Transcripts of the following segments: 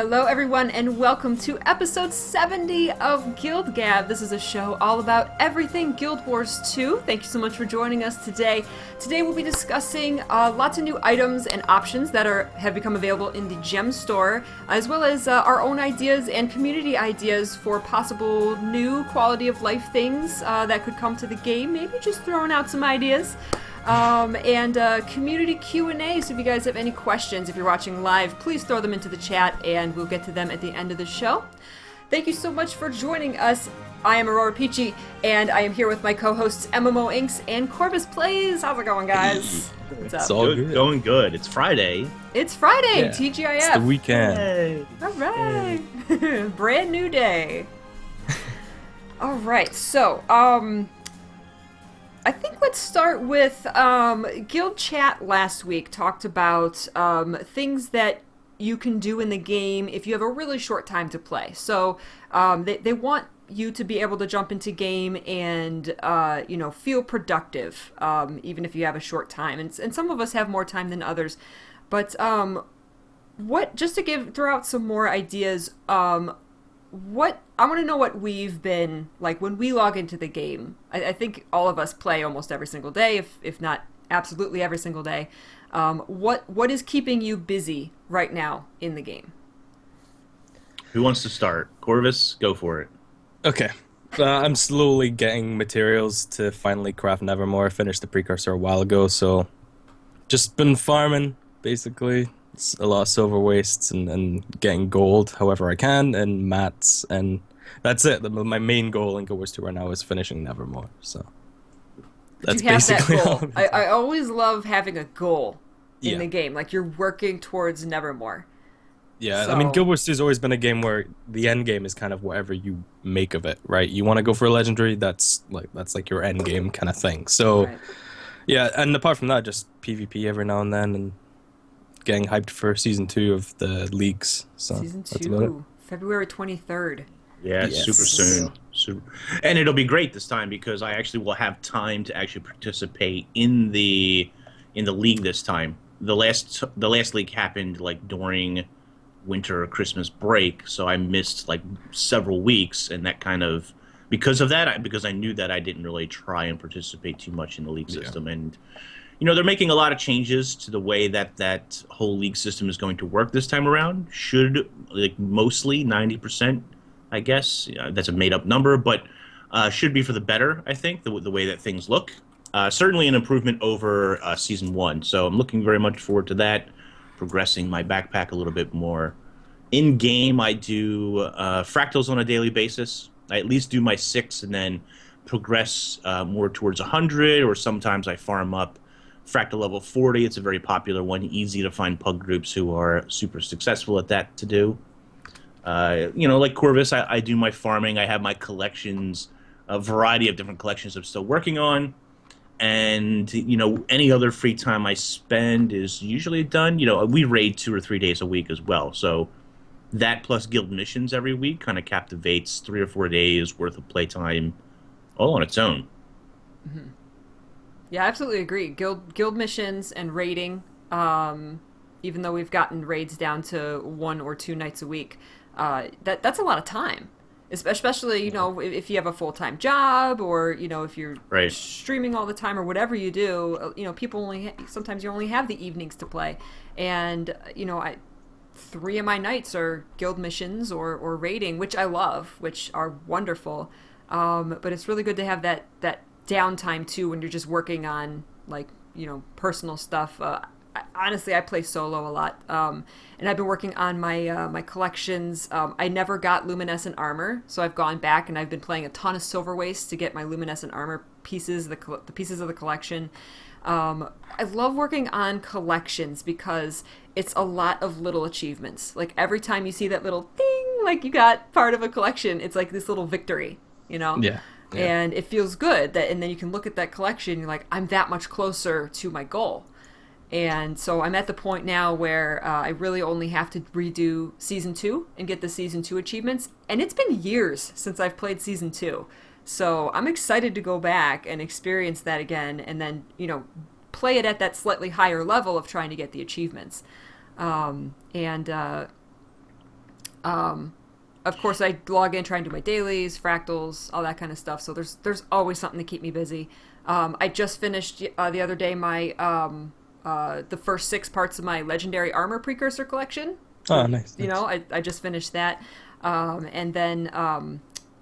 Hello everyone and welcome to episode 70 of GuildGab. This is a show all about everything Guild Wars 2. Thank you so much for joining us today. Today we'll be discussing lots of new items and options that have become available in the gem store, as well as our own ideas and community ideas for possible new quality of life things that could come to the game. Maybe just throwing out some ideas. And community Q&A, so if you guys have any questions, if you're watching live, please throw them into the chat and we'll get to them at the end of the show. Thank you so much for joining us. I am AuroraPeachy, and I am here with my co-hosts MMOINKS and Corvus Plays. How's it going, guys? What's up? It's all good. Going good. It's Friday. It's Friday, yeah. TGIF. It's the weekend. Yay. All right. Brand new day. All right, so, I think let's start with Guild Chat last week talked about things that you can do in the game if you have a really short time to play. So they want you to be able to jump into game and feel productive even if you have a short time. And some of us have more time than others. But just to throw out some more ideas, I want to know what we've been like when we log into the game. I think all of us play almost every single day, if not absolutely every single day. What is keeping you busy right now in the game? Who wants to start? Corvus, go for it. Okay. I'm slowly getting materials to finally craft Nevermore. I finished the precursor a while ago, so just been farming, basically. It's a lot of silver wastes and getting gold however I can, and mats, and that's it. My main goal in Guild Wars 2 right now is finishing Nevermore, so that's basically that goal. I always love having a goal in the game, like you're working towards Nevermore. Yeah, so. I mean, Guild Wars 2 has always been a game where the end game is kind of whatever you make of it, right? You want to go for a legendary, that's like your end game kind of thing. So, right. Yeah, and apart from that, just PvP every now and then, and getting hyped for season 2 of the leagues. So season that's about it. 2, February 23rd. Yeah, yes. Super soon. And it'll be great this time because I actually will have time to actually participate in the league this time. The last league happened like during winter or Christmas break, so I missed like several weeks, and that kind of because I knew that I didn't really try and participate too much in the league system. And they're making a lot of changes to the way that whole league system is going to work this time around. Should, like, mostly 90%, I guess. That's a made-up number, but should be for the better, I think, the way that things look. Certainly an improvement over Season 1, so I'm looking very much forward to that, progressing my backpack a little bit more. In-game, I do fractals on a daily basis. I at least do my 6 and then progress more towards 100, or sometimes I farm up Fractal level 40, it's a very popular one, easy to find pug groups who are super successful at that to do. Like Corvus, I do my farming, I have my collections, a variety of different collections I'm still working on, and, any other free time I spend is usually done. We raid 2 or 3 days a week as well, so that plus guild missions every week kind of captivates 3 or 4 days worth of playtime all on its own. Mm-hmm. Yeah, I absolutely agree. Guild missions and raiding, even though we've gotten raids down to 1 or 2 nights a week, that's a lot of time. Especially, if you have a full-time job, or, if you're streaming all the time or whatever you do, people sometimes you only have the evenings to play. And, 3 of my nights are guild missions or raiding, which I love, which are wonderful. But it's really good to have that downtime too when you're just working on personal stuff. Honestly, I play solo a lot, and I've been working on my collections. I never got luminescent armor, so I've gone back and I've been playing a ton of silver waste to get my luminescent armor pieces, the pieces of the collection. I love working on collections because it's a lot of little achievements. Like every time you see that little ding, like you got part of a collection, it's like this little victory, Yeah. And it feels good and then you can look at that collection, you're like, I'm that much closer to my goal. And so I'm at the point now where I really only have to redo Season 2 and get the Season 2 achievements. And it's been years since I've played Season 2. So I'm excited to go back and experience that again and then, play it at that slightly higher level of trying to get the achievements. Of course, I log in, try and do my dailies, fractals, all that kind of stuff. So there's always something to keep me busy. I just finished the other day my the first 6 parts of my legendary armor precursor collection. Oh, nice. You know, I just finished that, and then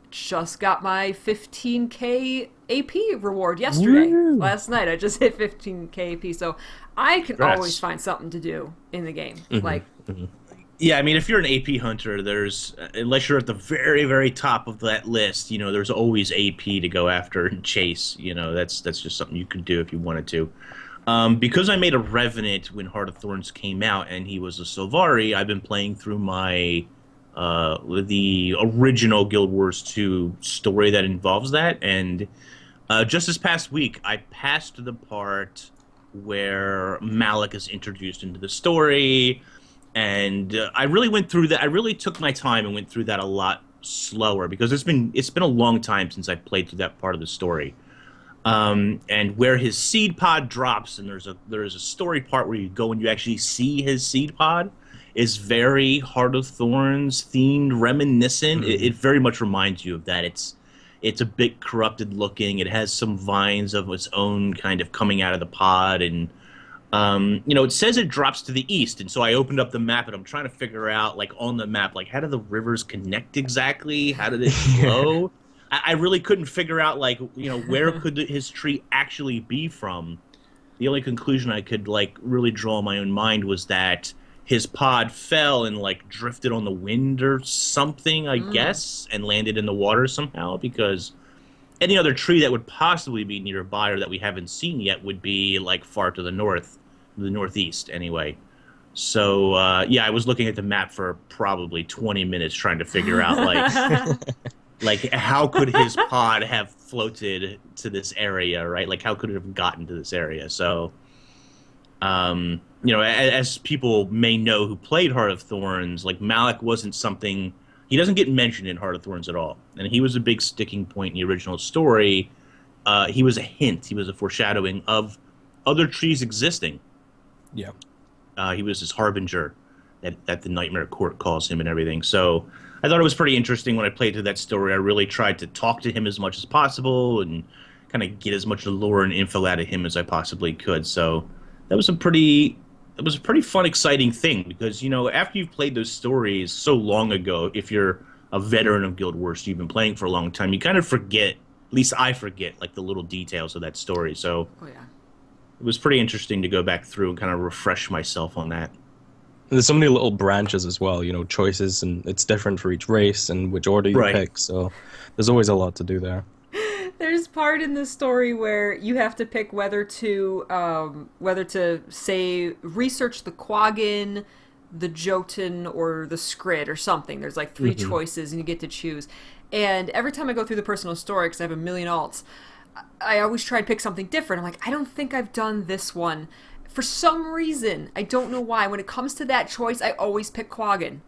just got my 15k AP reward yesterday. Woo! Last night I just hit 15k AP, so I can Congrats. always find something to do in the game. Mm-hmm. Like, Yeah, I mean, if you're an AP hunter, there's unless you're at the very, very top of that list, you know, there's always AP to go after and chase. You know, that's just something you could do if you wanted to. Because I made a Revenant when Heart of Thorns came out, and he was a Sylvari, I've been playing through my the original Guild Wars 2 story that involves that, and just this past week, I passed the part where Malik is introduced into the story. And I really went through that. I really took my time and went through that a lot slower because it's been a long time since I played through that part of the story. And where his seed pod drops, and there's a story part where you go and you actually see his seed pod, is very Heart of Thorns themed, reminiscent. Mm-hmm. It very much reminds you of that. It's a bit corrupted looking. It has some vines of its own kind of coming out of the pod, and you know, it says it drops to the east, and so I opened up the map, and I'm trying to figure out, like, on the map, like, how do the rivers connect exactly? How did it flow? I really couldn't figure out, like, you know, where could his tree actually be from? The only conclusion I could, like, really draw in my own mind was that his pod fell and, like, drifted on the wind or something, I guess, and landed in the water somehow, because any other tree that would possibly be nearby or that we haven't seen yet would be, like, far to the north. The northeast anyway. So yeah, I was looking at the map for probably 20 minutes trying to figure out like how could his pod have floated to this area, right? Like how could it have gotten to this area? So you know, as people may know who played Heart of Thorns, like Malik wasn't something, he doesn't get mentioned in Heart of Thorns at all. And he was a big sticking point in the original story. He was a hint, he was a foreshadowing of other trees existing. Yeah. He was his harbinger that the Nightmare Court calls him and everything. So I thought it was pretty interesting when I played through that story. I really tried to talk to him as much as possible and kind of get as much lore and info out of him as I possibly could. So that was a pretty fun, exciting thing because, you know, after you've played those stories so long ago, if you're a veteran of Guild Wars, you've been playing for a long time, you kind of forget, at least I forget, like the little details of that story. So oh yeah. it was pretty interesting to go back through and kind of refresh myself on that. There's so many little branches as well, you know, choices, and it's different for each race and which order you pick, so there's always a lot to do there. There's part in the story where you have to pick whether to say research the Quaggin, the Jotun, or the Skrid or something. There's like 3 choices and you get to choose. And every time I go through the personal story, because I have a million alts, I always try to pick something different. I'm like, I don't think I've done this one. For some reason, I don't know why, when it comes to that choice, I always pick Quaggin.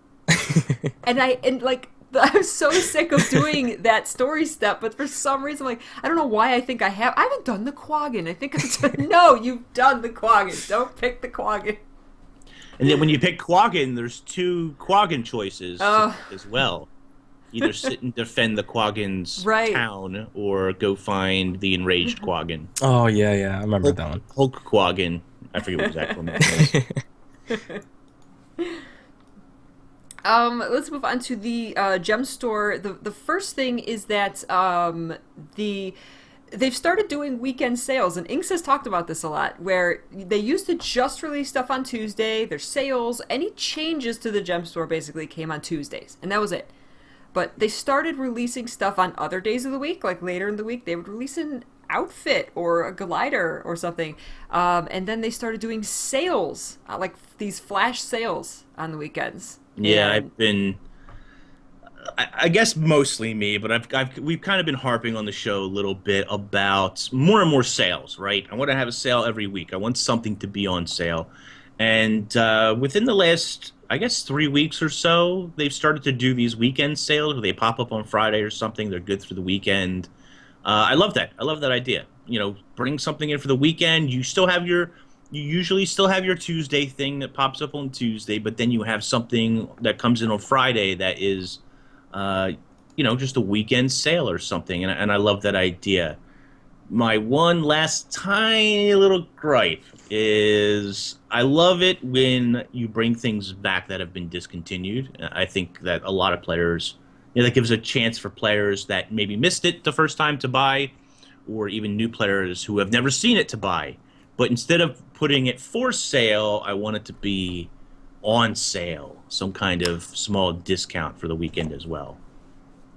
and I'm so sick of doing that story step, but for some reason, like, I don't know why I think I haven't done the Quaggin. I think I've done, no, you've done the Quaggin. Don't pick the Quaggin. And then when you pick Quaggin, there's 2 Quaggin choices as well. Either sit and defend the Quaggin's town or go find the enraged Quaggin. Oh, yeah, I remember that one. Hulk Quaggin. I forget what his actual name is. Let's move on to the gem store. The first thing is that they've started doing weekend sales, and Inks has talked about this a lot, where they used to just release stuff on Tuesday. There's sales. Any changes to the gem store basically came on Tuesdays, and that was it. But they started releasing stuff on other days of the week, like later in the week. They would release an outfit or a glider or something. And then they started doing sales, like these flash sales on the weekends. Yeah, I've been... I guess mostly me, but we've kind of been harping on the show a little bit about more and more sales, right? I want to have a sale every week. I want something to be on sale. And within the last, I guess, 3 weeks or so, they've started to do these weekend sales where they pop up on Friday or something. They're good through the weekend. I love that. I love that idea. You know, bring something in for the weekend. You still have your you usually still have your Tuesday thing that pops up on Tuesday, but then you have something that comes in on Friday that is, uh, just a weekend sale or something, and I love that idea. My one last tiny little gripe is I love it when you bring things back that have been discontinued. I think that a lot of players, that gives a chance for players that maybe missed it the first time to buy, or even new players who have never seen it to buy. But instead of putting it for sale, I want it to be on sale, some kind of small discount for the weekend as well.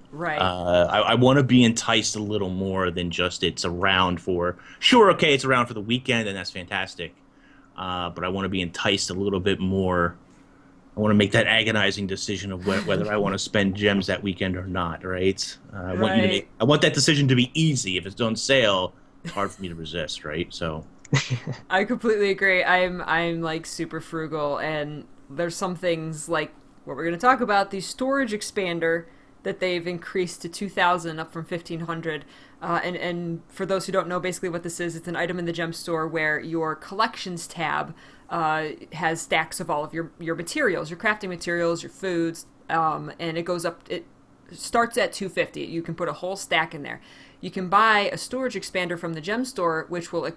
Right. I want to be enticed a little more than just it's around for, sure, okay, it's around for the weekend, and that's fantastic. But I want to be enticed a little bit more. I want to make that agonizing decision of whether I want to spend gems that weekend or not, right? I want that decision to be easy. If it's on sale, it's hard for me to resist, right? So I completely agree. I'm like super frugal, and there's some things like what we're going to talk about, the storage expander that they've increased to 2,000 up from 1,500. And for those who don't know, basically what this is, it's an item in the gem store where your collections tab has stacks of all of your materials, your crafting materials, your foods, and it goes up. It starts at 250. You can put a whole stack in there. You can buy a storage expander from the gem store, which will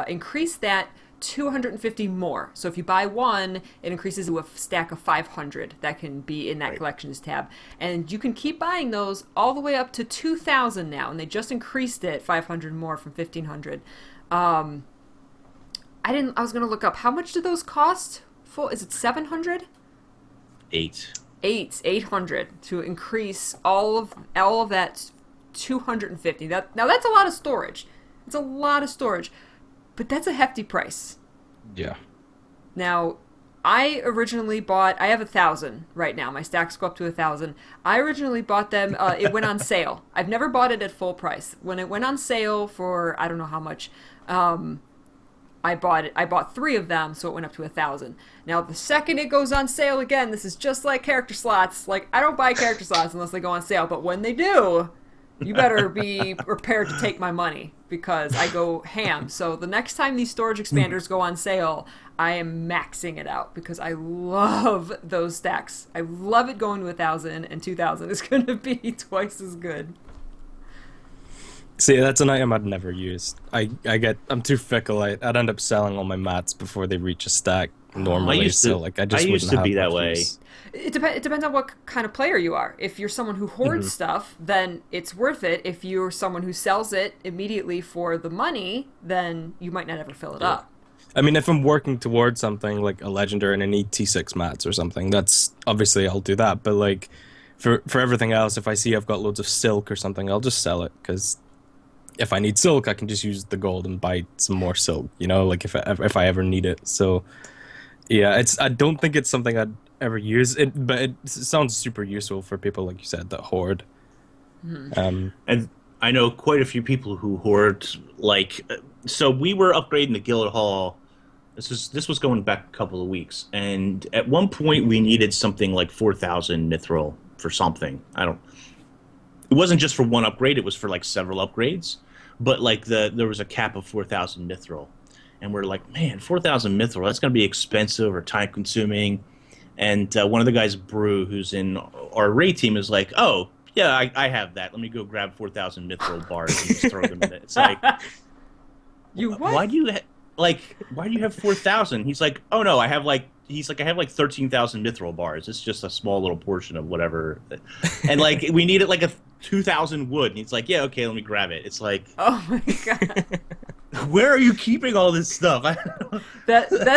increase that 250 more. So if you buy one, it increases to a stack of 500 that can be in that collections tab. And you can keep buying those all the way up to 2,000 now. And they just increased it 500 more from 1,500. I was going to look up, how much do those cost? Is it 700? 800 to increase all of that 250. Now that's a lot of storage. It's a lot of storage. But that's a hefty price. Yeah. Now, I have 1,000 right now. My stacks go up to 1,000. I originally bought them, it went on sale. I've never bought it at full price. When it went on sale for, I don't know how much, I bought 3 of them, so it went up to 1,000. Now, the second it goes on sale again, this is just like character slots. Like, I don't buy character slots unless they go on sale, but when they do, you better be prepared to take my money, because I go ham. So the next time these storage expanders go on sale, I am maxing it out, because I love those stacks. I love it going to 1,000, and 2,000 is going to be twice as good. See, that's an item I'd never use. I'm too fickle. I'd end up selling all my mats before they reach a stack normally. I used to be that way. Use. It depends on what kind of player you are. If you're someone who hoards stuff, then it's worth it. If you're someone who sells it immediately for the money, then you might not ever fill it up. I mean, if I'm working towards something like a legendary and I need T6 mats or something, that's obviously I'll do that. But like for everything else, if I see I've got loads of silk or something, I'll just sell it, because if I need silk, I can just use the gold and buy some more silk. Like if I ever need it. So yeah, I don't think it's something I'd ever use it, but it sounds super useful for people, like you said, that hoard. And I know quite a few people who hoard. So we were upgrading the guild hall. This was going back a couple of weeks, and at one point we needed something like 4,000 mithril for something. It wasn't just for one upgrade; it was for like several upgrades. But like there was a cap of 4,000 mithril, and we're like, man, 4,000 mithril, that's going to be expensive or time consuming. And one of the guys, Brew, who's in our raid team, is like, oh, yeah, I have that. Let me go grab 4,000 mithril bars and just throw them in it. It's like, why do you have 4,000? He's like, oh no, I have like 13,000 mithril bars. It's just a small little portion of whatever. And like we needed like 2,000 wood. And he's like, yeah, okay, let me grab it. It's like, oh my god. Where are you keeping all this stuff? That's what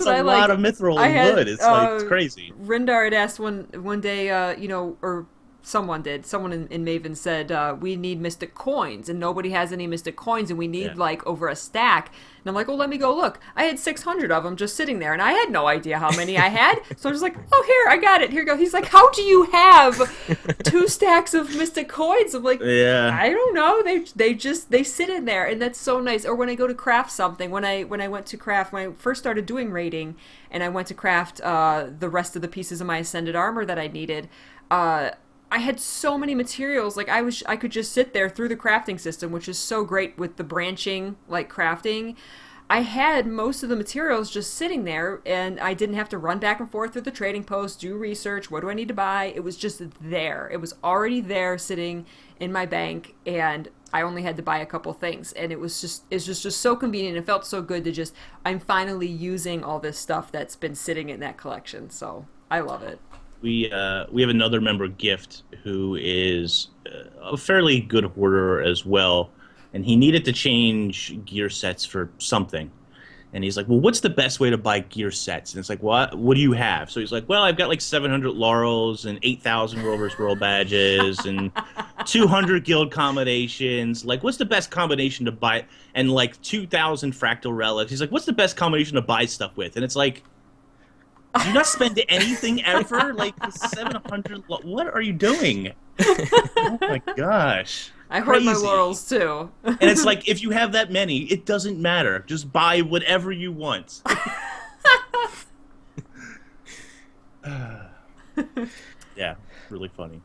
I like. A lot of mithril and wood. It's it's crazy. Rindar had asked one day, or someone in Maven said, we need mystic coins, and nobody has any mystic coins, and we need like over a stack. And I'm like, well, let me go look. I had 600 of them just sitting there, and I had no idea how many I had. So I'm just like, oh, here, I got it. Here you go. He's like, how do you have 2 stacks of mystic coins? I'm like, I don't know. They sit in there, and that's so nice. Or when I go to craft something, when I first started doing raiding, and I went to craft the rest of the pieces of my ascended armor that I needed, I had so many materials. Like I could just sit there through the crafting system, which is so great with the branching, like crafting. I had most of the materials just sitting there, and I didn't have to run back and forth through the trading post, do research, what do I need to buy? It was just there. It was already there sitting in my bank, and I only had to buy a couple things. And it's just so convenient. It felt so good to just, I'm finally using all this stuff that's been sitting in that collection. So I love it. We have another member, Gift, who is a fairly good hoarder as well, and he needed to change gear sets for something. And he's like, well, what's the best way to buy gear sets? And it's like, what do you have? So he's like, well, I've got like 700 laurels and 8,000 World vs. World badges and 200 guild combinations. Like, what's the best combination to buy? And like 2,000 fractal relics. He's like, what's the best combination to buy stuff with? And it's like, do you not spend anything ever? Like 700, what are you doing? Oh my gosh. I hoard my laurels too. And it's like, if you have that many, it doesn't matter. Just buy whatever you want. Yeah, really funny.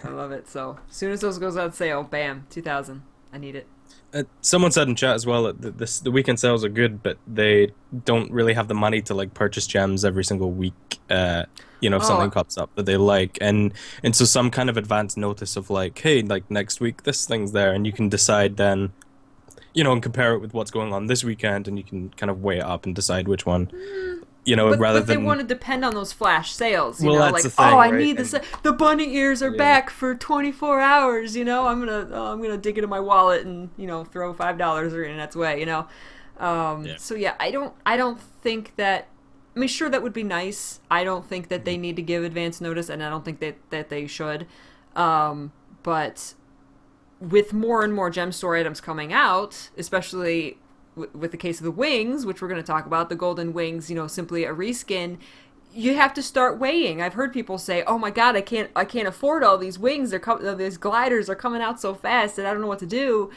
I love it. So as soon as those goes on sale, bam, 2,000. I need it. Someone said in chat as well that the weekend sales are good, but they don't really have the money to like purchase gems every single week. If something pops up that they like, and so some kind of advance notice of like, hey, like next week this thing's there, and you can decide then, and compare it with what's going on this weekend, and you can kind of weigh it up and decide which one. But they want to depend on those flash sales, that's like, the thing, I right? need this. The bunny ears are back for 24 hours. I'm gonna dig into my wallet and throw $5 or ArenaNet's way. So yeah, I don't think that. I mean, sure, that would be nice. I don't think that they need to give advance notice, and I don't think that they should. But with more and more gem store items coming out, especially with the case of the wings, which we're going to talk about, the golden wings, simply a reskin, you have to start weighing. I've heard people say, "Oh my God, I can't afford all these wings. These gliders are coming out so fast, and I don't know what to do."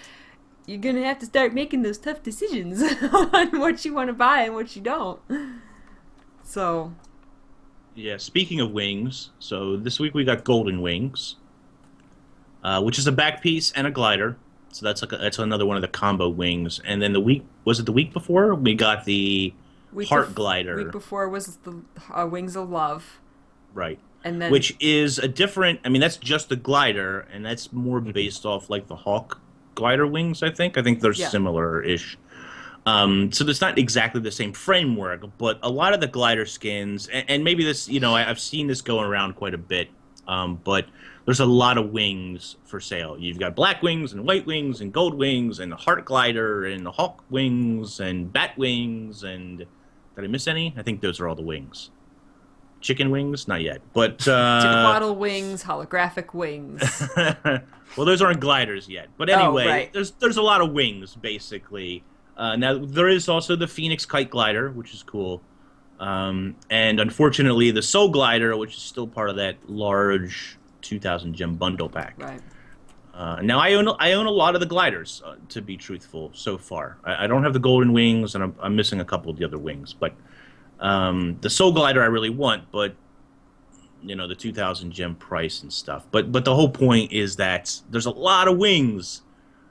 You're going to have to start making those tough decisions on what you want to buy and what you don't. So, yeah. Speaking of wings, so this week we got golden wings, which is a back piece and a glider. So that's another one of the combo wings. And then the week before we got the heart glider. Week before was the Wings of Love. Right. And then, which is a different. I mean, that's just the glider, and that's more based off like the Hawk glider wings. I think they're similar-ish. So it's not exactly the same framework, but a lot of the glider skins, and maybe this, I've seen this going around quite a bit, but there's a lot of wings for sale. You've got black wings and white wings and gold wings and heart glider and hawk wings and bat wings and did I miss any? I think those are all the wings. Chicken wings? Not yet. But Tickwaddle wings, holographic wings. Well, those aren't gliders yet. But anyway, right. there's a lot of wings, basically. Now, there is also the Phoenix Kite Glider, which is cool. And unfortunately, the Soul Glider, which is still part of that large 2,000 gem bundle pack. Right. Now, I own a lot of the gliders, to be truthful, so far. I don't have the golden wings, and I'm missing a couple of the other wings. But the Soul Glider I really want, but the 2,000 gem price and stuff. But the whole point is that there's a lot of wings.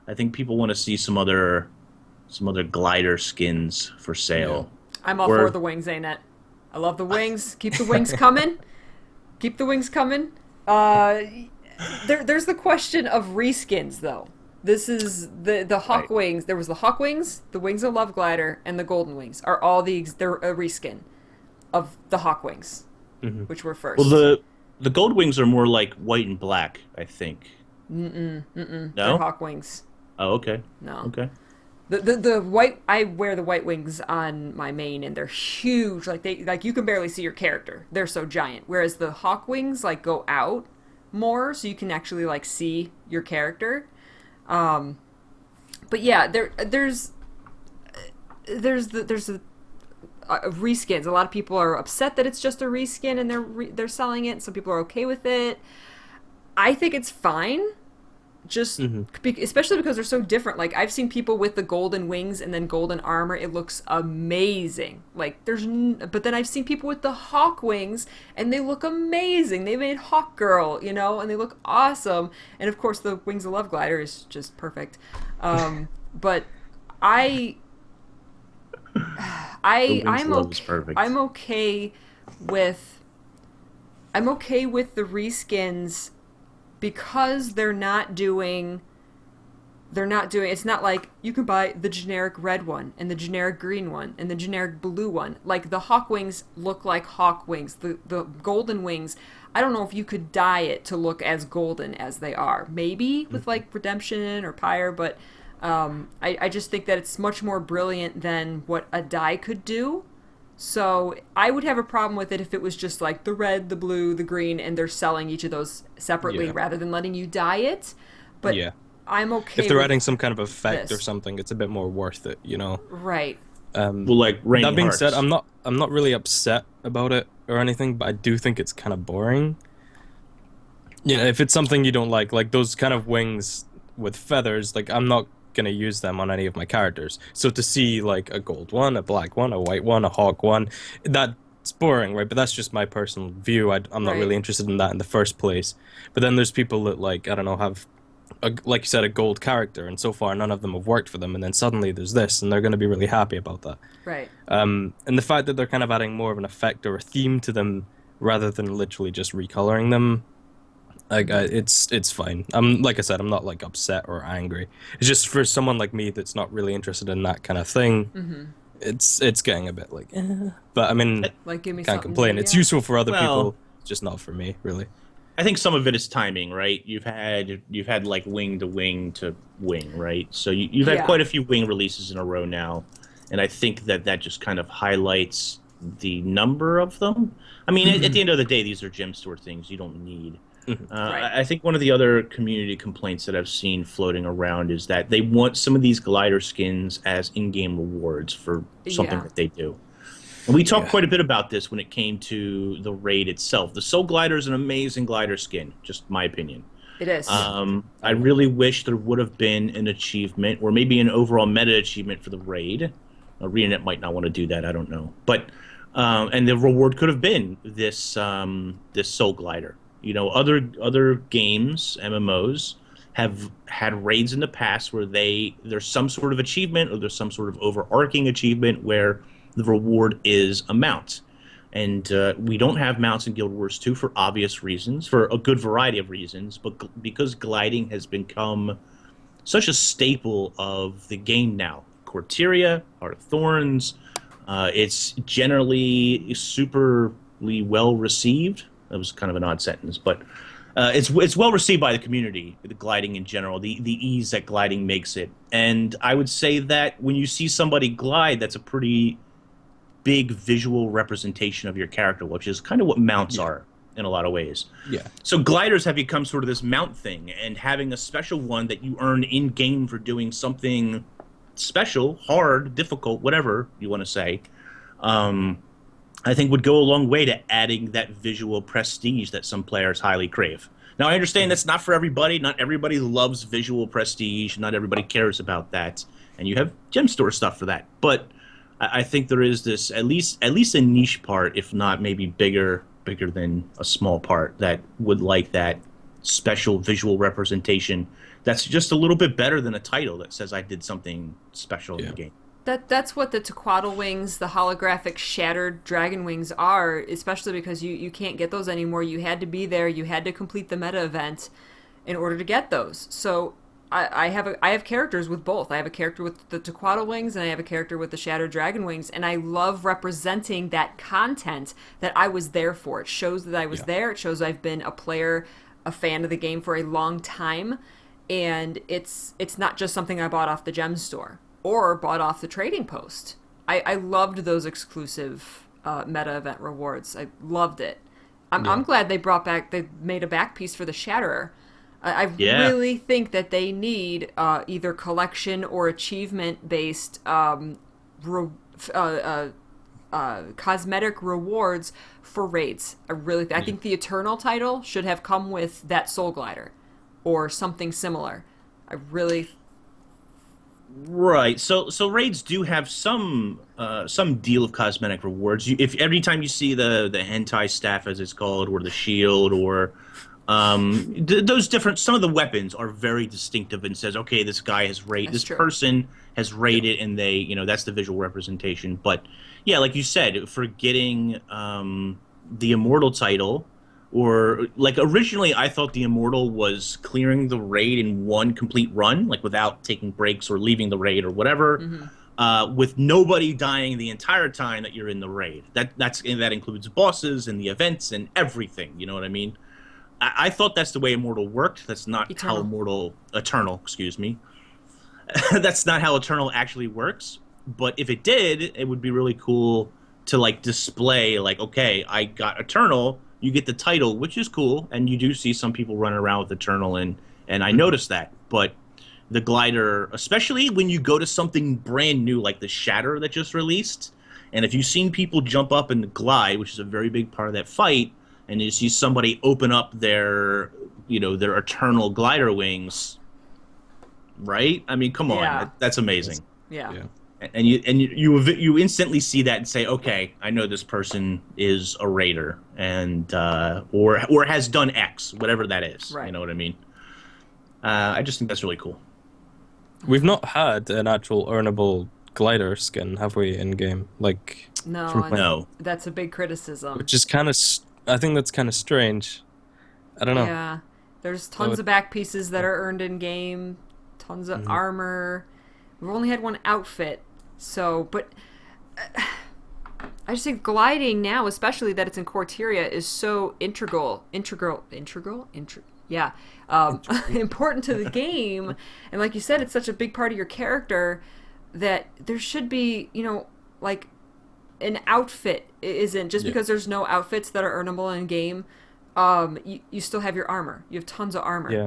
I think people want to see some other glider skins for sale. Yeah. I'm all for the wings, ArenaNet. I love the wings. Keep the wings coming. Keep the wings coming. There's the question of reskins, though. This is the Hawk wings. There was the Hawk wings, the Wings of Love glider, and the golden wings are all they're a reskin of the Hawk wings, which were first. Well, the gold wings are more like white and black, I think. No, they're Hawk wings. Oh, okay. No. Okay. The white, I wear the white wings on my main, and they're huge. Like you can barely see your character. They're so giant. Whereas the Hawk wings go out more, so you can actually see your character. But yeah, there's reskins. A lot of people are upset that it's just a reskin, and they're selling it. Some people are okay with it. I think it's fine. Just especially because they're so different. I've seen people with the golden wings and then golden armor. It looks amazing. But then I've seen people with the Hawk wings and they look amazing. They made Hawk Girl, and they look awesome. And of course, the Wings of Love glider is just perfect. But I The wings I'm glove is okay. perfect. With I'm okay with the reskins because they're not doing it's not like you can buy the generic red one and the generic green one and the generic blue one. Like the hawk wings look like hawk wings. The golden wings, I don't know if you could dye it to look as golden as they are. Maybe with like redemption or pyre, but I just think that it's much more brilliant than what a dye could do. So I would have a problem with it if it was just like the red, the blue, the green, and they're selling each of those separately Yeah. rather than letting you dye it. But Yeah. I'm okay If they're with adding some kind of effect or this. something, it's a bit more worth it, you know. Right. Well, like Raining That being Hearts. said, I'm not really upset about it or anything, but I do think it's kind of boring. You know, if it's something you don't like those kind of wings with feathers, like I'm not gonna use them on any of my characters. So to see like a gold one, a black one, a white one, a hawk one, that's boring, right? But that's just my personal view. I'm not Right. really interested in that in the first place. But then there's people that like I don't know have like you said, a gold character, and so far none of them have worked for them. And then suddenly there's this, and they're going to be really happy about that. Right. And the fact that they're kind of adding more of an effect or a theme to them rather than literally just recoloring them, like it's fine. Like I said, I'm not like upset or angry. It's just for someone like me that's not really interested in that kind of thing. Mm-hmm. It's getting a bit like, but I mean, Like, give me can't something complain. new, It's yeah. useful for other Well- people, just not for me, really. I think some of it is timing, right? You've had like wing to wing, right? So you've had Yeah. quite a few wing releases in a row now, and I think that just kind of highlights the number of them. I mean, at the end of the day, these are gem store things you don't need. Right. I think one of the other community complaints that I've seen floating around is that they want some of these glider skins as in-game rewards for something Yeah. that they do. And we talked Yeah. quite a bit about this when it came to the raid itself. The Soul Glider is an amazing glider skin, just my opinion. It is. I really wish there would have been an achievement, or maybe an overall meta achievement for the raid. ArenaNet might not want to do that. I don't know, but and the reward could have been this this Soul Glider. You know, other games, MMOs, have had raids in the past where there's some sort of achievement or there's some sort of overarching achievement where the reward is a mount. And we don't have mounts in Guild Wars 2 for obvious reasons, for a good variety of reasons, but because gliding has become such a staple of the game now. Corteria, Heart of Thorns, it's generally superly well received. That was kind of an odd sentence, but it's well received by the community, the gliding in general, the ease that gliding makes it. And I would say that when you see somebody glide, that's a pretty big visual representation of your character, which is kind of what mounts are in a lot of ways. Yeah. So gliders have become sort of this mount thing, and having a special one that you earn in-game for doing something special, hard, difficult, whatever you want to say, I think would go a long way to adding that visual prestige that some players highly crave. Now, I understand that's not for everybody. Not everybody loves visual prestige. Not everybody cares about that. And you have gem store stuff for that. But I think there is this, at least a niche part, if not maybe bigger than a small part, that would like that special visual representation that's just a little bit better than a title that says I did something special in the game. That's what the Tequatl wings, the holographic shattered dragon wings are, especially because you can't get those anymore. You had to be there, you had to complete the meta event in order to get those. So I have characters with both. I have a character with the Tequatl wings, and I have a character with the shattered dragon wings, and I love representing that content that I was there for. It shows that I was there. It shows I've been a player, a fan of the game for a long time, and it's not just something I bought off the gem store or bought off the trading post. I loved those exclusive meta event rewards. I loved it. I'm glad they made a back piece for the Shatterer. I really think that they need either collection or achievement based cosmetic rewards for raids. I think the Eternal title should have come with that Soul Glider or something similar. Right. So raids do have some deal of cosmetic rewards. If every time you see the hentai staff, as it's called, or the shield, or Those different, some of the weapons are very distinctive and says, okay, this guy has raided, That's this true. person has raided, and they, that's the visual representation. But yeah, like you said, for getting the Immortal title, or like originally I thought the Immortal was clearing the raid in one complete run, like without taking breaks or leaving the raid or whatever. Hmm. With nobody dying the entire time that you're in the raid. That includes bosses and the events and everything. You know what I mean? I thought that's the way Immortal worked. That's not how Eternal, excuse me. That's not how Eternal actually works. But if it did, it would be really cool to like display like, okay, I got Eternal, you get the title, which is cool, and you do see some people running around with Eternal, and I noticed that. But the glider, especially when you go to something brand new like the Shatter that just released, and if you've seen people jump up and glide, which is a very big part of that fight, and you see somebody open up their their Eternal glider wings, right? I mean, come on, Yeah. that's amazing. Yeah. Yeah. And you instantly see that and say, okay, I know this person is a raider, and or has done X, whatever that is. Right. You know what I mean? I just think that's really cool. We've not had an actual earnable glider skin, have we, in game? Like, No, from and No. that's a big criticism. which is kind of, I think that's kind of strange. I don't know. Yeah. There's tons of back pieces that are earned in game, tons of armor. We've only had one outfit, so but I just think gliding now, especially that it's in Corteria, is so yeah, important to the game. And like you said, it's such a big part of your character that there should be, like an outfit isn't just because there's no outfits that are earnable in game. You still have your armor. You have tons of armor. Yeah.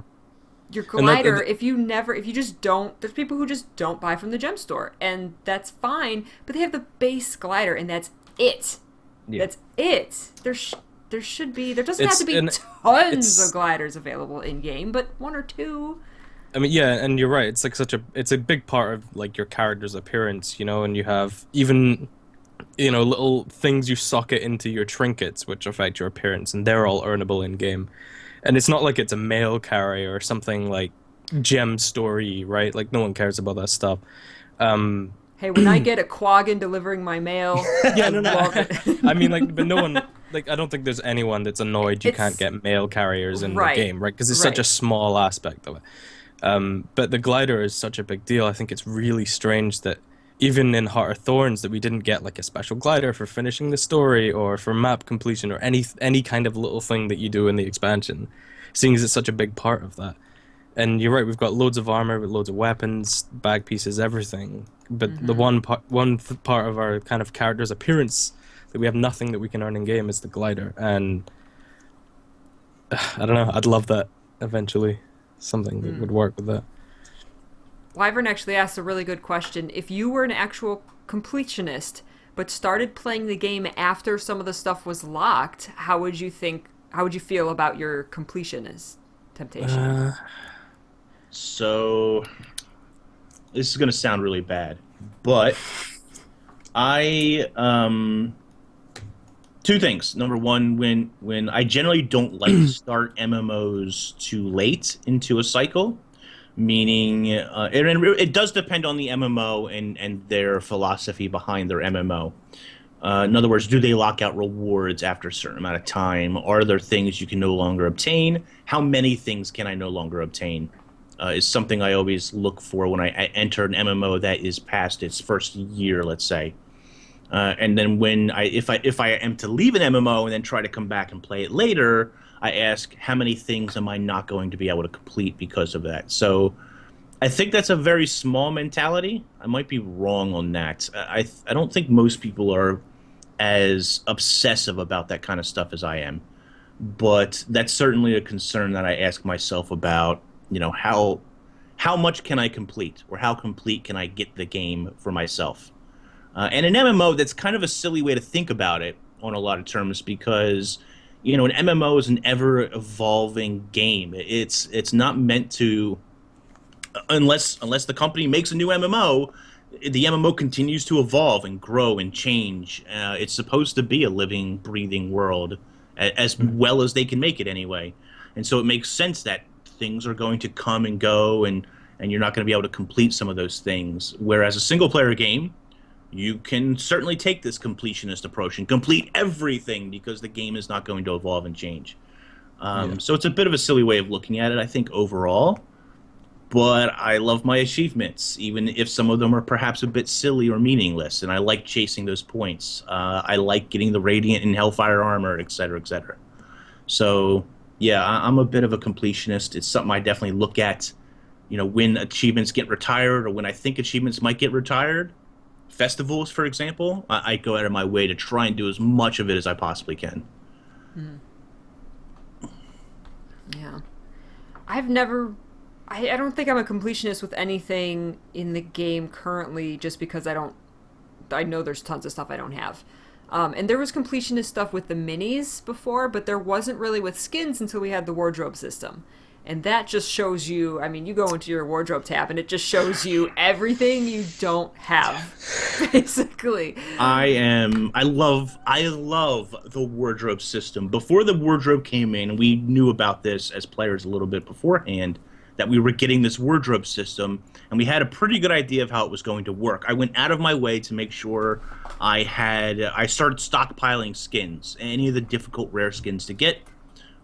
Your glider, if you just don't, there's people who just don't buy from the gem store, and that's fine, but they have the base glider, and that's it. Yeah. That's it. There doesn't have to be tons of gliders available in game, but one or two. I mean, yeah, and you're right. It's like it's a big part of like your character's appearance, and you have even, little things you socket into your trinkets which affect your appearance, and they're all earnable in game. And it's not like it's a mail carry or something like gem story, right? Like no one cares about that stuff. Hey, when I get a quaggin delivering my mail, Yeah, no. love it. I mean, like, but no one, like, I don't think there's anyone that's annoyed you can't get mail carriers in the game, right? Because it's such a small aspect of it. But the glider is such a big deal. I think it's really strange that even in Heart of Thorns that we didn't get like a special glider for finishing the story or for map completion or any kind of little thing that you do in the expansion, seeing as it's such a big part of that. And you're right, we've got loads of armor, with loads of weapons, bag pieces, everything. But the one part of our kind of character's appearance that we have nothing that we can earn in game is the glider. And I don't know, I'd love that eventually, something that would work with that. Wyvern actually asked a really good question. If you were an actual completionist, but started playing the game after some of the stuff was locked, how would you feel about your completionist temptation? So this is going to sound really bad, but I two things. Number one, when I generally don't like to start MMOs too late into a cycle, meaning it does depend on the MMO and their philosophy behind their MMO. In other words, do they lock out rewards after a certain amount of time? Are there things you can no longer obtain? How many things can I no longer obtain? Is something I always look for when I enter an MMO that is past its first year, let's say. And then if I am to leave an MMO and then try to come back and play it later, I ask, how many things am I not going to be able to complete because of that? So I think that's a very small mentality. I might be wrong on that. I don't think most people are as obsessive about that kind of stuff as I am. But that's certainly a concern that I ask myself about, how much can I complete, or how complete can I get the game for myself? And an MMO, that's kind of a silly way to think about it on a lot of terms, because an MMO is an ever-evolving game. It's not meant to, unless the company makes a new MMO, the MMO continues to evolve and grow and change. It's supposed to be a living, breathing world, as well as they can make it anyway. And so it makes sense that things are going to come and go, and you're not going to be able to complete some of those things. Whereas a single-player game, you can certainly take this completionist approach and complete everything because the game is not going to evolve and change. So it's a bit of a silly way of looking at it, I think, overall. But I love my achievements, even if some of them are perhaps a bit silly or meaningless, and I like chasing those points. I like getting the Radiant and Hellfire armor, etc., etc. So, yeah, I'm a bit of a completionist. It's something I definitely look at, when achievements get retired or when I think achievements might get retired. Festivals, for example, I go out of my way to try and do as much of it as I possibly can. Yeah. I don't think I'm a completionist with anything in the game currently, just because I know there's tons of stuff I don't have. And there was completionist stuff with the minis before, but there wasn't really with skins until we had the wardrobe system. And that just shows you, you go into your wardrobe tab and it just shows you everything you don't have, basically. I love the wardrobe system. Before the wardrobe came in, we knew about this as players a little bit beforehand, that we were getting this wardrobe system, and we had a pretty good idea of how it was going to work. I went out of my way to make sure I started stockpiling skins, any of the difficult rare skins to get.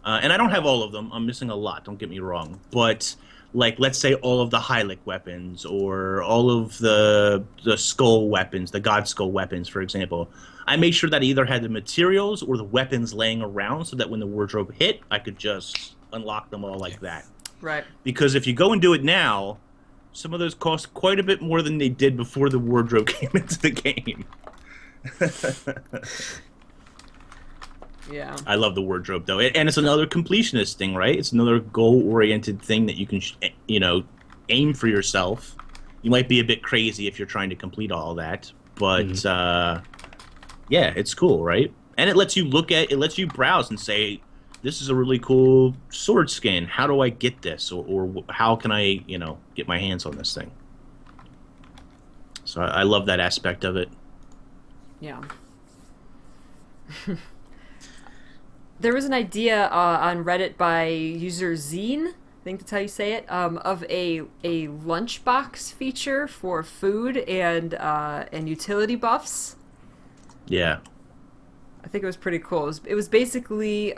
And I don't have all of them. I'm missing a lot, don't get me wrong. But, let's say all of the Hylic weapons or all of the skull weapons, the God Skull weapons, for example. I made sure that I either had the materials or the weapons laying around so that when the wardrobe hit, I could just unlock them all like that. Right. Because if you go and do it now, some of those cost quite a bit more than they did before the wardrobe came into the game. Yeah. I love the wardrobe, though. And it's another completionist thing, right? It's another goal-oriented thing that you can, aim for yourself. You might be a bit crazy if you're trying to complete all that. But, yeah, it's cool, right? And it lets you browse and say, this is a really cool sword skin. How do I get this? Or how can I, get my hands on this thing? So I love that aspect of it. Yeah. There was an idea on Reddit by user Zine, I think that's how you say it, of a lunchbox feature for food and utility buffs. Yeah. I think it was pretty cool. It was basically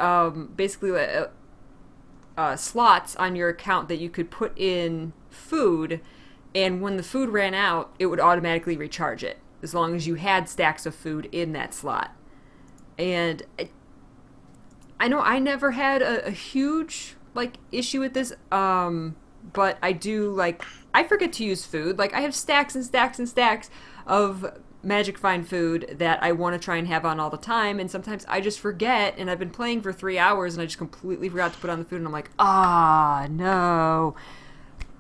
slots on your account that you could put in food, and when the food ran out, it would automatically recharge it, as long as you had stacks of food in that slot. And I know I never had a huge issue with this, but I do I forget to use food. I have stacks and stacks and stacks of Magic Find food that I want to try and have on all the time, and sometimes I just forget, and I've been playing for 3 hours and I just completely forgot to put on the food, and I'm like, no.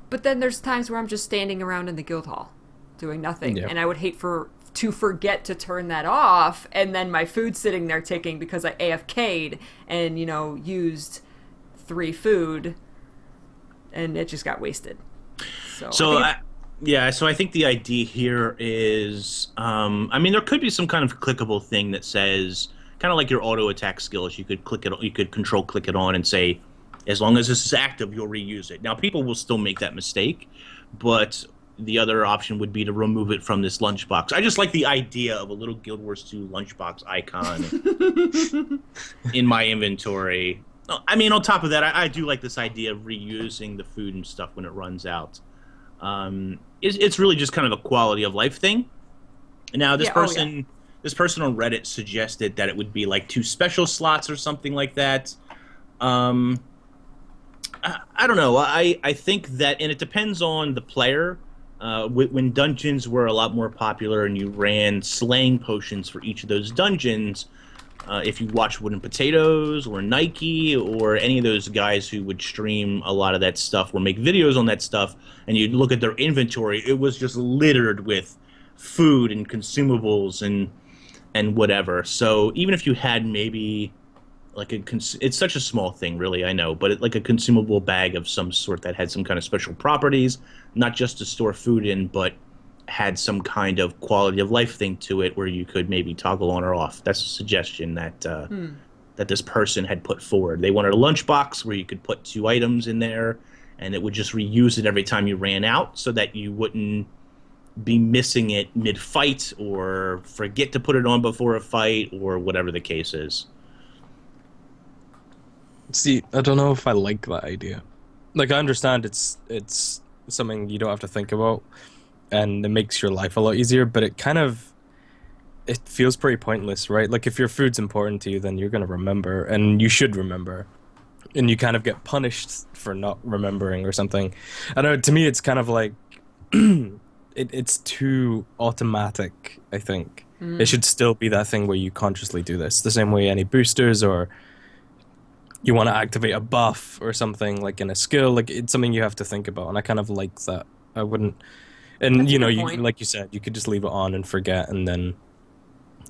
But then there's times where I'm just standing around in the guild hall doing nothing, and I would hate to forget to turn that off, and then my food's sitting there ticking because I AFK'd and, used 3 food, and it just got wasted. So I think the idea here is, there could be some kind of clickable thing that says, kind of like your auto attack skills, you could control click it on and say, as long as this is active, you'll reuse it. Now, people will still make that mistake, but the other option would be to remove it from this lunchbox. I just like the idea of a little Guild Wars 2 lunchbox icon in my inventory. On top of that, I do like this idea of reusing the food and stuff when it runs out. It's really just kind of a quality of life thing. Now, this person on Reddit suggested that it would be 2 special slots or something like that. I don't know. I think that, and it depends on the player. When dungeons were a lot more popular and you ran slaying potions for each of those dungeons, if you watch Wooden Potatoes or Nike or any of those guys who would stream a lot of that stuff or make videos on that stuff, and you'd look at their inventory, it was just littered with food and consumables and whatever. So even if you had maybe it's such a small thing, really, I know, but a consumable bag of some sort that had some kind of special properties, not just to store food in, but had some kind of quality of life thing to it where you could maybe toggle on or off. That's a suggestion that that this person had put forward. They wanted a lunchbox where you could put 2 items in there, and it would just reuse it every time you ran out, so that you wouldn't be missing it mid-fight or forget to put it on before a fight or whatever the case is. See, I don't know if I like that idea. Like, I understand it's something you don't have to think about, and it makes your life a lot easier, but it feels pretty pointless, right? Like, if your food's important to you, then you're going to remember, and you should remember. And you kind of get punished for not remembering or something. I don't know, to me, it's kind of like, it's too automatic, I think. It should still be that thing where you consciously do this. The same way any boosters, or you want to activate a buff or something, like in a skill, like it's something you have to think about. And I kind of like that. I wouldn't, and That's a you know, good you, point. like you said, you could just leave it on and forget, and then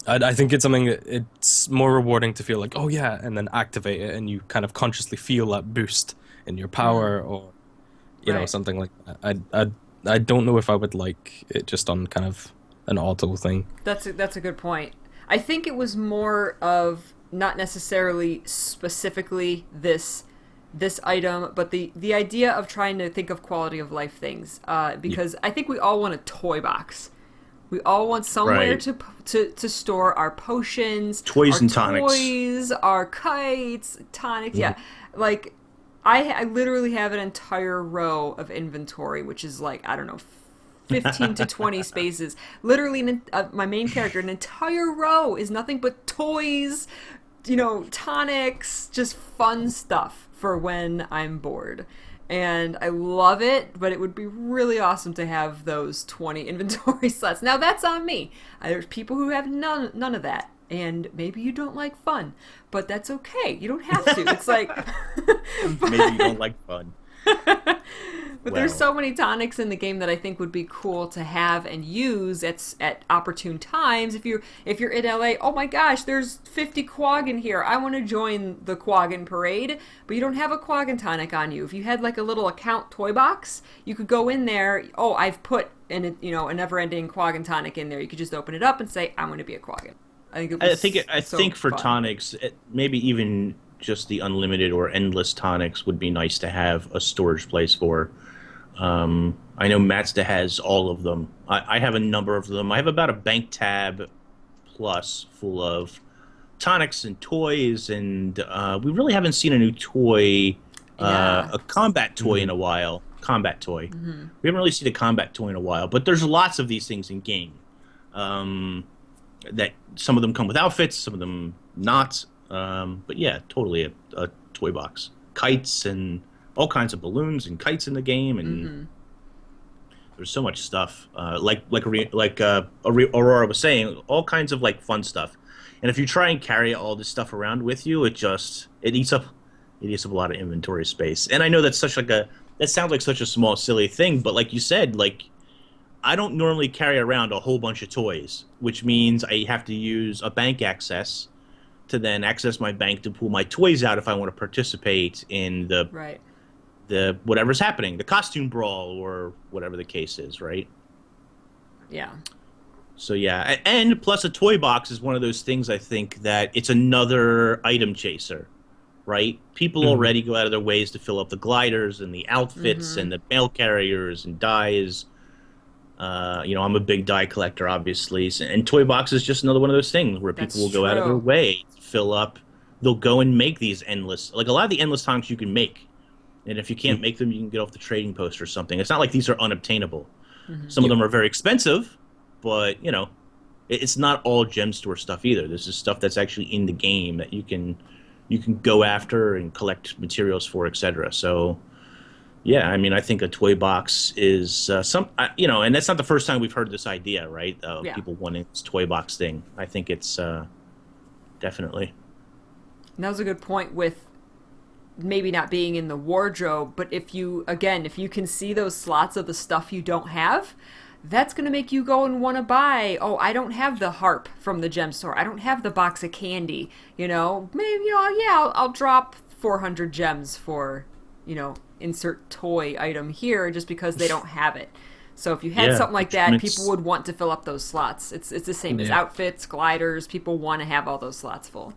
I think it's something that it's more rewarding to feel like, oh yeah, and then activate it, and you kind of consciously feel that boost in your power, or you know, Right. something like that. I don't know if I would like it just on kind of an auto thing. That's a good point. I think it was more of not necessarily specifically this item, but the idea of trying to think of quality of life things. Because I think we all want a toy box. We all want somewhere Right. to store our potions, Toys our and tonics. toys, our kites, tonics. Yeah, like I literally have an entire row of inventory, which is like, I don't know, 15 to 20 spaces. Literally, my main character, an entire row is nothing but toys, you know, tonics, just fun stuff for when I'm bored. And I love it, but it would be really awesome to have those 20 inventory slots. Now, that's on me. There's people who have none of that. And maybe you don't like fun, but that's okay. You don't have to. It's like... Maybe you don't like fun. But there's so many tonics in the game that I think would be cool to have and use at opportune times. If you're in LA, oh my gosh, there's 50 Quaggin here. I want to join the Quaggin parade, but you don't have a Quaggin tonic on you. If you had like a little account toy box, you could go in there. Oh, I've put a never-ending Quaggin tonic in there. You could just open it up and say, I want to be a Quaggin. I think for fun. tonics, maybe even just the unlimited or endless tonics would be nice to have a storage place for. I know Mazda has all of them. I have a number of them. I have about a bank tab plus full of tonics and toys, and we really haven't seen a new toy, a combat toy in a while. Combat toy. We haven't really seen a combat toy in a while, but there's lots of these things in game. That some of them come with outfits, some of them not. But yeah, totally a toy box. Kites and all kinds of balloons and kites in the game, and there's so much stuff. Like Aurora was saying, all kinds of like fun stuff. And if you try and carry all this stuff around with you, it eats up a lot of inventory space. And I know that sounds like such a small silly thing, but like you said, like I don't normally carry around a whole bunch of toys, which means I have to use a bank access to then access my bank to pull my toys out if I want to participate in the whatever's happening, the costume brawl or whatever the case is, right? Yeah. So yeah, and plus a toy box is one of those things I think that it's another item chaser, right? People already go out of their ways to fill up the gliders and the outfits and the mail carriers and dyes. I'm a big die collector, obviously, and toy box is just another one of those things where people will go out of their way to fill up. They'll go and make these endless, like a lot of the endless tonics you can make, and if you can't make them, you can get off the trading post or something. It's not like these are unobtainable. Some of them are very expensive, but it's not all gem store stuff either. This is stuff that's actually in the game that you can go after and collect materials for, etc. So. Yeah, I mean, I think a toy box is and that's not the first time we've heard this idea, right? People wanting this toy box thing. I think it's definitely. And that was a good point with maybe not being in the wardrobe, but if you can see those slots of the stuff you don't have, that's going to make you go and want to buy, I don't have the harp from the gem store. I don't have the box of candy, maybe, I'll drop 400 gems for, insert toy item here just because they don't have it. So if you had something like that, people would want to fill up those slots. It's the same as outfits, gliders. People want to have all those slots full.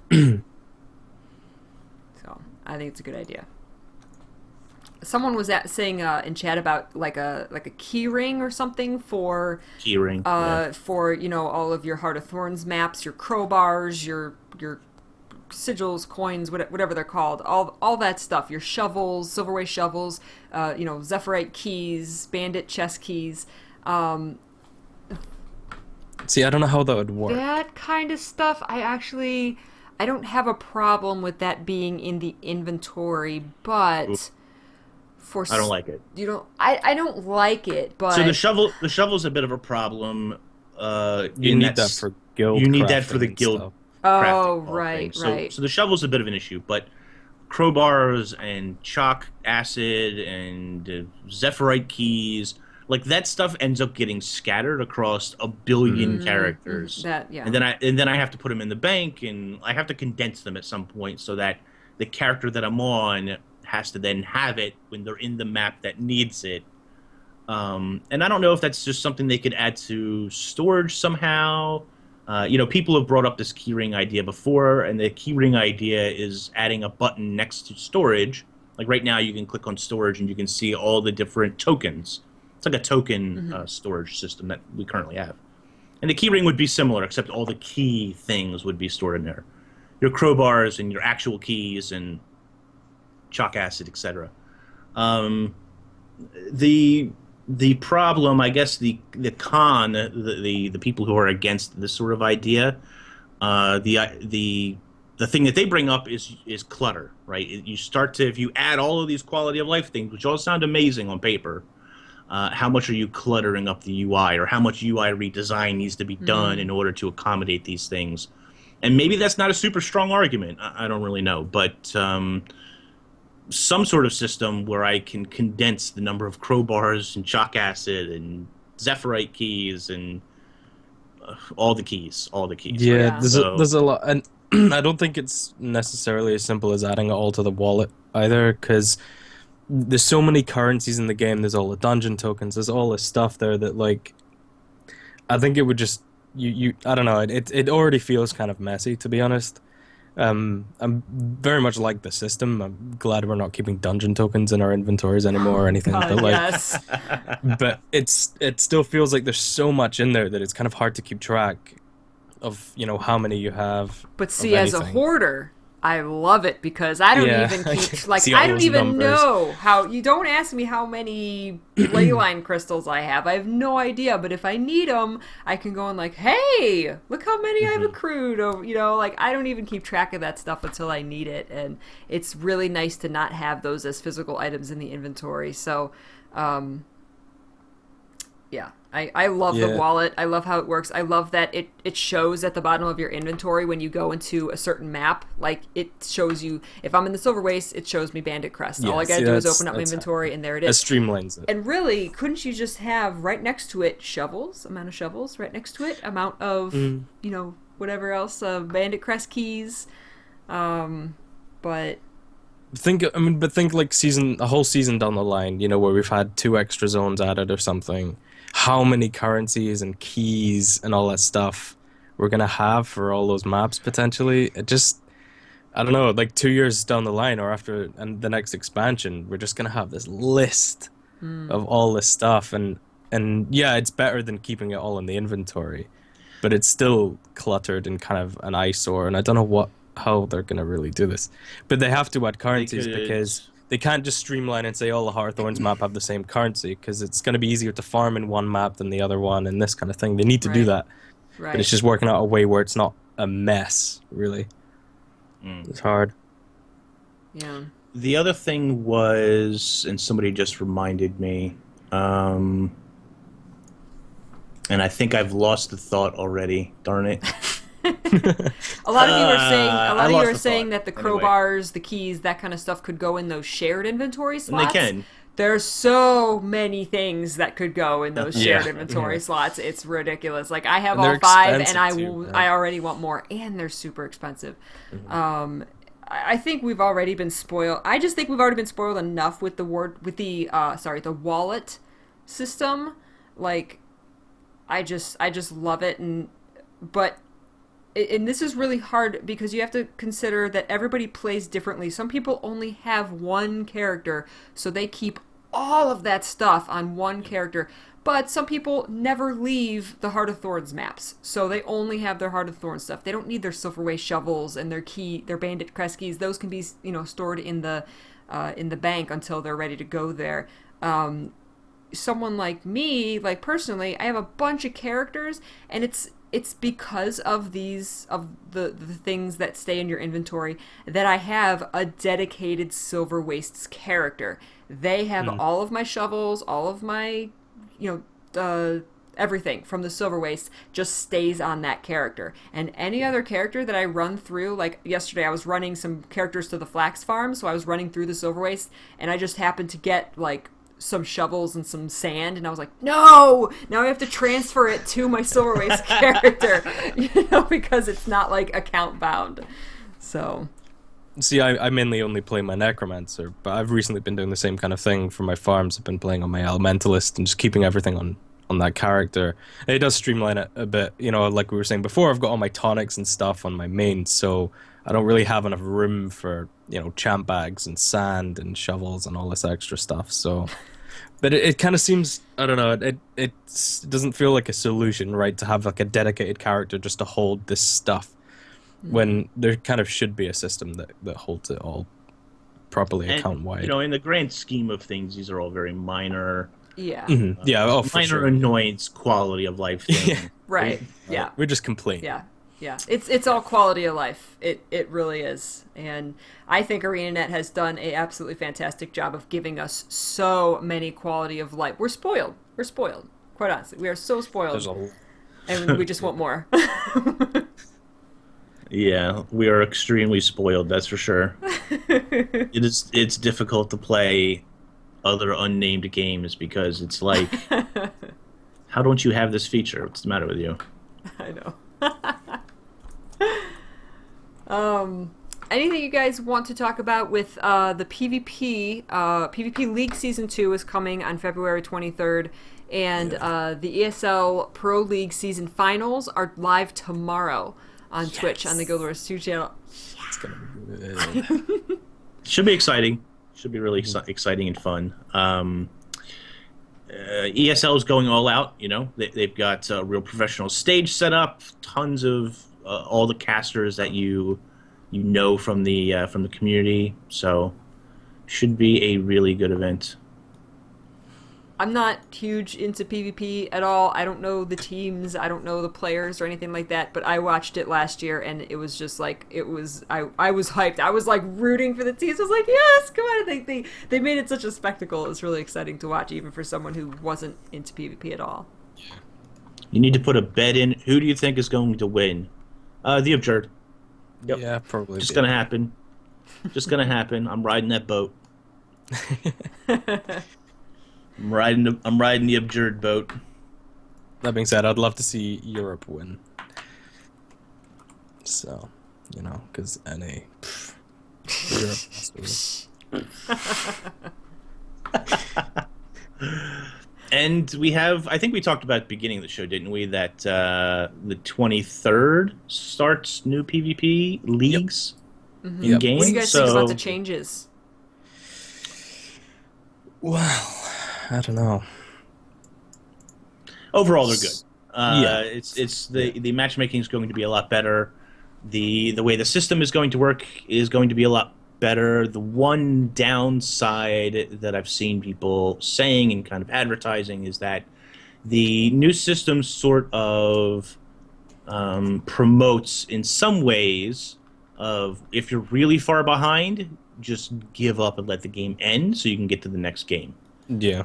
I think it's a good idea. Someone was saying in chat about like a key ring or something for Keyring. for all of your Heart of Thorns maps, your crowbars, your sigils, coins, whatever they're called, all that stuff, your shovels, silverway shovels, Zephyrite keys, bandit chest keys, See, I don't know how that would work. that kind of stuff. I don't have a problem with that being in the inventory, but I don't like it. I don't like it, but So the shovel's a bit of a problem. You need that for guild. You need that for the crafting and guild. stuff. oh crafting right, thing. right. So the shovel's a bit of an issue, but crowbars and chalk acid and Zephyrite keys, like that stuff ends up getting scattered across a billion characters. That yeah. And then I have to put them in the bank, and I have to condense them at some point so that the character that I'm on has to then have it when they're in the map that needs it. And I don't know if that's just something they could add to storage somehow. People have brought up this keyring idea before, and the keyring idea is adding a button next to storage. Like right now, you can click on storage and you can see all the different tokens. It's like a token storage system that we currently have. And the keyring would be similar, except all the key things would be stored in there. Your crowbars and your actual keys and chalk acid, etc. The problem, I guess, the con, the people who are against this sort of idea, the thing that they bring up is clutter, right? If you add all of these quality of life things, which all sound amazing on paper, how much are you cluttering up the UI, or how much UI redesign needs to be done in order to accommodate these things? And maybe that's not a super strong argument. I don't really know, but some sort of system where I can condense the number of crowbars and chalk acid and Zephyrite keys and all the keys. Yeah, right? there's a lot, and I don't think it's necessarily as simple as adding it all to the wallet either, because there's so many currencies in the game. There's all the dungeon tokens. There's all this stuff there that, like, I think it would just I don't know. It already feels kind of messy, to be honest. I'm very much like the system. I'm glad we're not keeping dungeon tokens in our inventories anymore or anything. God, but like, yes. but it still feels like there's so much in there that it's kind of hard to keep track of, how many you have. But see, as a hoarder, I love it because I don't even keep See all I don't those even numbers. know how. You don't ask me how many leyline crystals I have. I have no idea. But if I need them, I can go and like, hey, look how many I've accrued. Or I don't even keep track of that stuff until I need it, and it's really nice to not have those as physical items in the inventory. So, yeah. I love the wallet. I love how it works. I love that it shows at the bottom of your inventory when you go into a certain map. Like, it shows you, if I'm in the Silver Waste, it shows me Bandit Crest. All I gotta do is open up my inventory, and there it is. It streamlines it. And really, couldn't you just have right next to it amount of shovels, right next to it, amount of, whatever else, Bandit Crest keys, but... Think like a whole season down the line, where we've had 2 extra zones added or something. How many currencies and keys and all that stuff we're gonna have for all those maps potentially? It just, I don't know, like 2 years down the line or after the next expansion, we're just gonna have this list of all this stuff, and yeah, it's better than keeping it all in the inventory, but it's still cluttered and kind of an eyesore, and I don't know how they're gonna really do this. But they have to add currencies because they can't just streamline and say all the Heart of Thorns map have the same currency, because it's going to be easier to farm in one map than the other one and this kind of thing. They need to do that. Right. But it's just working out a way where it's not a mess, really. It's hard. Yeah. The other thing was, and somebody just reminded me, and I think I've lost the thought already. Darn it. A lot of you are saying that the crowbars, Anyway. the keys, that kind of stuff could go in those shared inventory slots. And they can. There's so many things that could go in those shared Yeah. inventory slots. It's ridiculous. Like, I have And all they're 5, expensive and too, I already want more, and they're super expensive. I think we've already been spoiled. I just think we've already been spoiled enough with the wallet system. Like, I just love it, but and this is really hard because you have to consider that everybody plays differently. Some people only have one character, so they keep all of that stuff on one character. But some people never leave the Heart of Thorns maps, so they only have their Heart of Thorns stuff. They don't need their Silverwaste shovels and their Bandit Crest keys. Those can be, stored in the bank until they're ready to go there. Someone like me, like personally, I have a bunch of characters, and it's because of the things that stay in your inventory that I have a dedicated Silver Wastes character. They have all of my shovels, all of my, everything from the Silver Waste just stays on that character. And any other character that I run through, like yesterday I was running some characters to the flax farm, so I was running through the Silver Waste, and I just happened to get like some shovels and some sand, and I was like, no, now I have to transfer it to my Silver Waste character, because it's not like account bound. So see, I mainly only play my Necromancer, but I've recently been doing the same kind of thing for my farms. I've been playing on my Elementalist and just keeping everything on that character. And it does streamline it a bit, like we were saying before, I've got all my tonics and stuff on my main, so I don't really have enough room for, champ bags and sand and shovels and all this extra stuff, so... But it kind of seems, I don't know, it doesn't feel like a solution, right, to have like a dedicated character just to hold this stuff, when there kind of should be a system that holds it all properly account-wide. In the grand scheme of things, these are all very minor... Yeah. Mm-hmm. Yeah, for minor sure. annoyance, quality of life thing. Yeah. Right. Yeah. We're just complaining. Yeah. Yeah, it's all quality of life. It really is. And I think ArenaNet has done a absolutely fantastic job of giving us so many quality of life. We're spoiled. Quite honestly. We are so spoiled. And we just want more. Yeah, we are extremely spoiled, that's for sure. It's difficult to play other unnamed games because it's like, how don't you have this feature? What's the matter with you? I know. Anything you guys want to talk about with the PvP? PvP League Season 2 is coming on February 23rd, and the ESL Pro League Season Finals are live tomorrow on Twitch on the Guild Wars 2 channel. It's gonna be good. Should be exciting. Should be really exciting and fun. ESL is going all out. They've got a real professional stage set up, tons of all the casters that you from the community. So should be a really good event. I'm not huge into PvP at all. I don't know the teams, I don't know the players or anything like that, but I watched it last year and it was just like, I was hyped. I was like rooting for the teams. I was like, yes, come on. They made it such a spectacle. It was really exciting to watch, even for someone who wasn't into PvP at all. You need to put a bet in. Who do you think is going to win? The Absurd. Yep. Yeah, probably. Just gonna happen. Just gonna happen. I'm riding that boat. I'm riding the Absurd boat. That being said, I'd love to see Europe win. So, because NA... Europe has to win. And we have, I think we talked about at the beginning of the show, didn't we, that the 23rd starts new PvP leagues in game. What do you guys think about the changes? Well, I don't know. Overall, they're good. It's the matchmaking is going to be a lot better. The way the system is going to work is going to be a lot better. The one downside that I've seen people saying and kind of advertising is that the new system sort of promotes in some ways of if you're really far behind, just give up and let the game end so you can get to the next game. Yeah.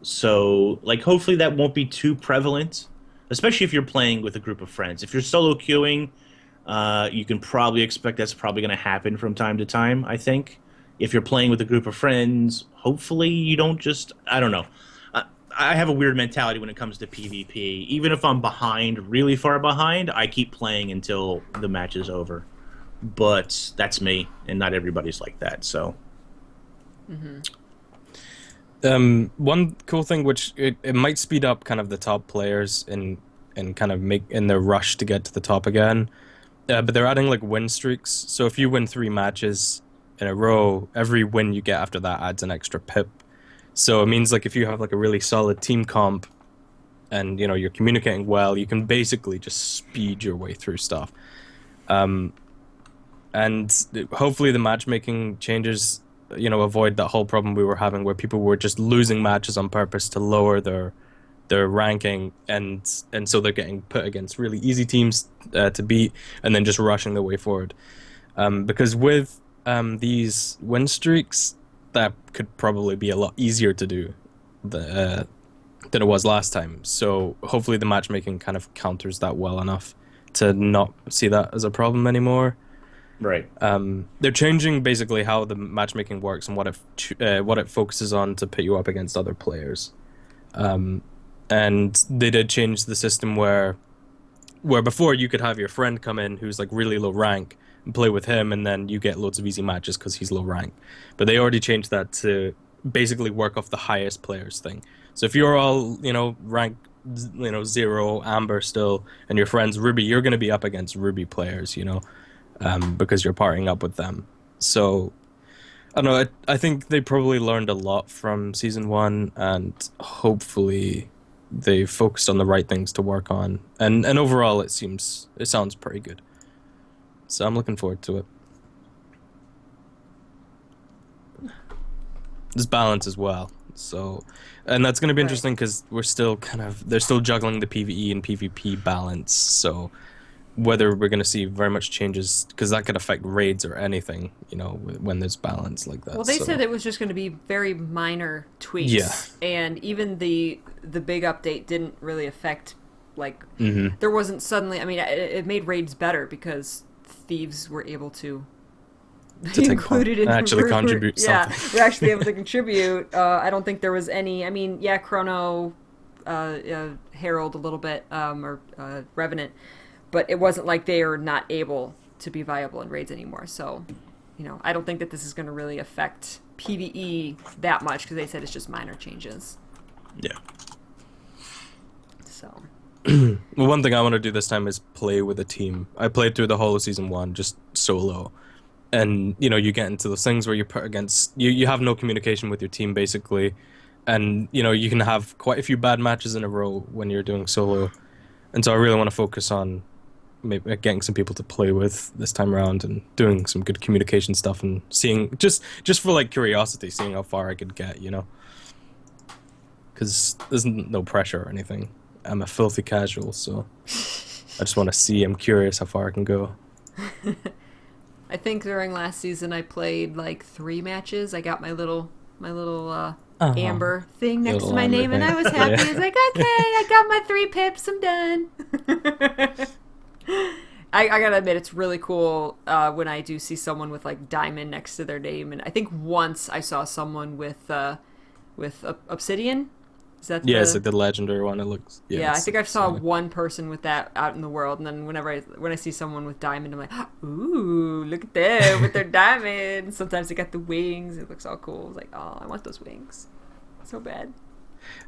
So, hopefully that won't be too prevalent, especially if you're playing with a group of friends. If you're solo queuing, you can probably expect that's probably going to happen from time to time, I think. If you're playing with a group of friends, hopefully you don't just... I don't know. I have a weird mentality when it comes to PvP. Even if I'm behind, really far behind, I keep playing until the match is over. But that's me, and not everybody's like that, so... One cool thing, which it might speed up kind of the top players in and kind of make in their rush to get to the top again. But they're adding like win streaks. So if you win 3 matches in a row, every win you get after that adds an extra pip. So it means like if you have like a really solid team comp and you're communicating well, you can basically just speed your way through stuff. And hopefully the matchmaking changes, avoid that whole problem we were having where people were just losing matches on purpose to lower their ranking, and so they're getting put against really easy teams to beat, and then just rushing their way forward. Because with these win streaks, that could probably be a lot easier to do than it was last time. So hopefully the matchmaking kind of counters that well enough to not see that as a problem anymore. Right. They're changing basically how the matchmaking works and what it focuses on to put you up against other players. And they did change the system where before you could have your friend come in who's like really low rank and play with him, and then you get loads of easy matches because he's low rank. But they already changed that to basically work off the highest players thing. So if you're all rank 0 amber still, and your friend's ruby, you're going to be up against ruby players, because you're partying up with them. So I don't know. I think they probably learned a lot from season 1, and hopefully they focused on the right things to work on. And overall, it sounds pretty good. So I'm looking forward to it. There's balance as well. So, and that's going to be interesting because they're still juggling the PvE and PvP balance. So whether we're going to see very much changes, because that could affect raids or anything, when there's balance like that. Well, they said it was just going to be very minor tweaks. Yeah. And even the big update didn't really affect, there wasn't suddenly, it made raids better because thieves were able to be included in actually contribute something. Yeah, they're actually able to contribute. I don't think there was any, Chrono, Herald a little bit, or Revenant, but it wasn't like they are not able to be viable in raids anymore. So, I don't think that this is going to really affect PvE that much because they said it's just minor changes. Yeah. So. Well, one thing I want to do this time is play with a team. I played through the whole of season 1 just solo. And, you get into those things where you're put against... You have no communication with your team, basically. And, you can have quite a few bad matches in a row when you're doing solo. And so I really want to focus on maybe getting some people to play with this time around and doing some good communication stuff and seeing... Just for, curiosity, seeing how far I could get, Because there's no pressure or anything. I'm a filthy casual, so I just want to see. I'm curious how far I can go. I think during last season I played 3 matches. I got my little amber thing next to my name, and I was happy. Yeah. I was like, okay, I got my 3 pips. I'm done. I gotta admit, it's really cool when I do see someone with diamond next to their name, and I think once I saw someone with obsidian. Is that it's the legendary one. It looks. Yeah, I think I saw one person with that out in the world, and then when I see someone with diamond, I'm like, ooh, look at them with their diamond. Sometimes they got the wings. It looks all cool. I was like, oh, I want those wings, so bad.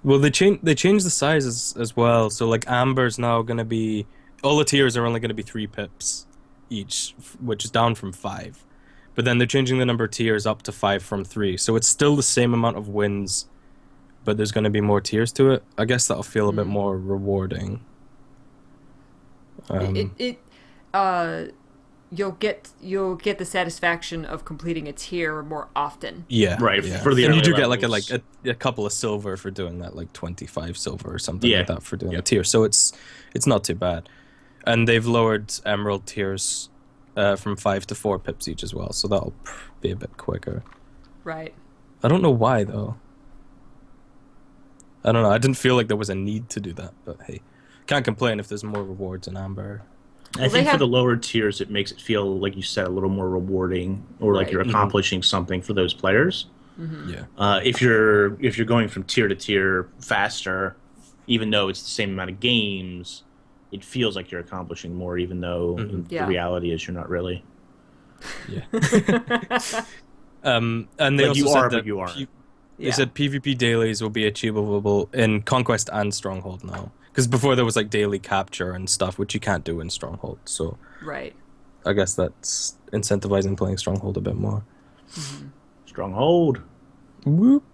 Well, they changed the sizes as well. So amber's now gonna be, all the tiers are only gonna be 3 pips each, which is down from 5. But then they're changing the number of tiers up to 5 from 3. So it's still the same amount of wins, but there's going to be more tiers to it. I guess that'll feel a bit more rewarding. You'll get the satisfaction of completing a tier more often. Yeah, right. Yeah. For the and you do levels. get a couple of silver for doing that, 25 silver or something like that for doing a tier. So it's not too bad. And they've lowered emerald tiers from 5 to 4 pips each as well. So that'll be a bit quicker. Right. I don't know why though. I don't know. I didn't feel like there was a need to do that, but hey, can't complain if there's more rewards in Amber. I think for the lower tiers, it makes it feel, like you said, a little more rewarding, or like you're accomplishing something for those players. Mm-hmm. Yeah. If you're going from tier to tier faster, even though it's the same amount of games, it feels like you're accomplishing more, even though the reality is you're not really. Yeah. And they also you said are, that but you aren't. They said PvP dailies will be achievable in Conquest and Stronghold now, Because before there was like daily capture and stuff, which you can't do in Stronghold. So Right. I guess that's incentivizing playing Stronghold a bit more. Mm-hmm. Stronghold. Whoop.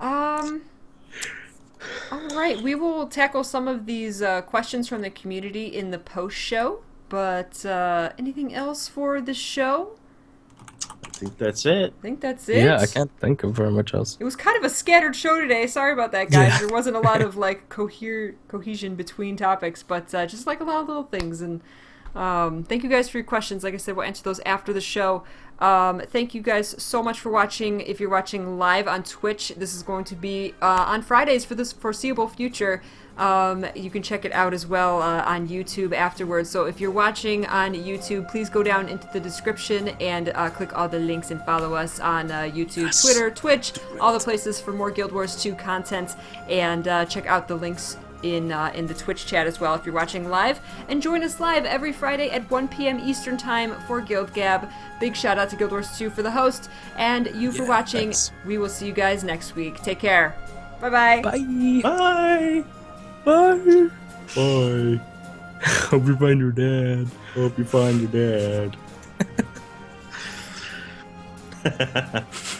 All right, we will tackle some of these questions from the community in the post show. But anything else for the show? I think that's it. I think that's it. Yeah, I can't think of very much else. It was kind of a scattered show today. Sorry about that, guys. Yeah. There wasn't a lot of like cohesion between topics, but just like a lot of little things. And thank you guys for your questions. Like I said, we'll answer those after the show. Thank you guys so much for watching. If you're watching live on Twitch, this is going to be on Fridays for this foreseeable future. You can check it out as well on YouTube afterwards. So if you're watching on YouTube, please go down into the description and click all the links and follow us on YouTube, Twitter, Twitch, all the places for more Guild Wars 2 content. And check out the links in the Twitch chat as well if you're watching live. And join us live every Friday at 1 p.m. Eastern Time for GuildGab. Big shout out to Guild Wars 2 for the host and you for watching. Thanks. We will see you guys next week. Take care. Bye-bye. Bye. Bye. Bye. Bye. Hope you find your dad. Hope you find your dad.